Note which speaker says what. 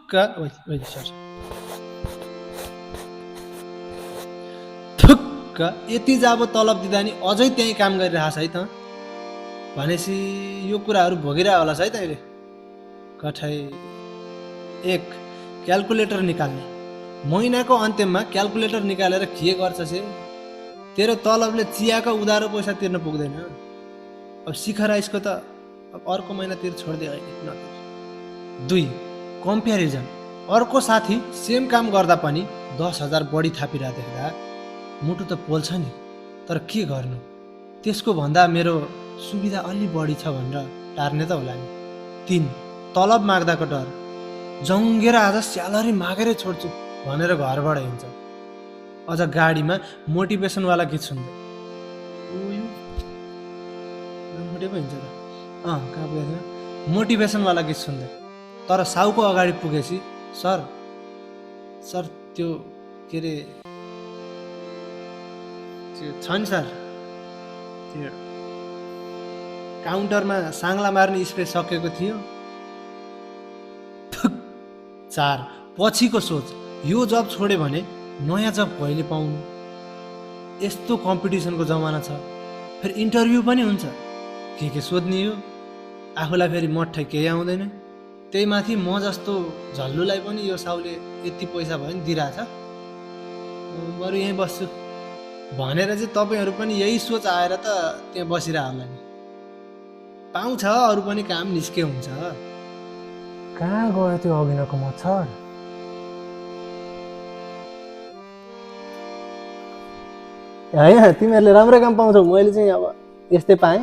Speaker 1: थुक्क ओइ सर थुक्क यति जाब तलब दिँदा नि अझै त्यही काम गरिरहेछ है त भनेपछि यो कुराहरू भोगिरहेको होला है त अहिले कठै एक क्याल्कुलेटर निकाल्ने महिनाको अन्त्यमा क्याल्कुलेटर निकालेर के गर्छ से तेरो तलबले चियाको उधारो पैसा तिर्न पुग्दैन अब शिखा राइसको त अब अर्को महिनातिर छोडिदियो अहिले नतिर दुई कम्प्यारिजन अर्को साथी सेम काम गर्दा पनि 10,000 बढी थापिरहेको देख्दा मुटु त पोल्छ नि तर के गर्नु त्यसको भन्दा मेरो सुविधा अलि बढी छ भनेर टार्ने त होला नि तीन तलब माग्दाको डर जङ्गेर आज स्यालेरी मागेरै छोड्छु भनेर घरबाट हिँड्छ अझ गाडीमा मोटिभेसनवाला गीत सुन्दै हिँड्छ त कहाँ पुगेको मोटिभेसनवाला गीत सुन्दै तर साउको अगाडि पुगेपछि सर सर त्यो के अरे त्यो छ नि सर त्यो काउन्टरमा साङ्ला मार्ने स्प्रे सकेको थियो चार पछिको सोच यो जब छोड्यो भने नयाँ जब कहिले पाउनु यस्तो कम्पिटिसनको जमाना छ फेरि इन्टरभ्यू पनि हुन्छ के सोध्ने हो आफूलाई फेरि मठै केही आउँदैन त्यही माथि म जस्तो झल्लुलाई पनि यो साउले यति पैसा भयो नि दिइरहेछ बरु यहीँ बस्छु भनेर चाहिँ तपाईँहरू पनि यही सोच आएर त त्यहाँ बसिरह होला नि पाउँछ अरू पनि काम निस्के हुन्छ
Speaker 2: कहाँ गयो त्यो अघिनको मच्छर होइन तिमीहरूले राम्रो काम पाउँछौ मैले चाहिँ अब यस्तै पाएँ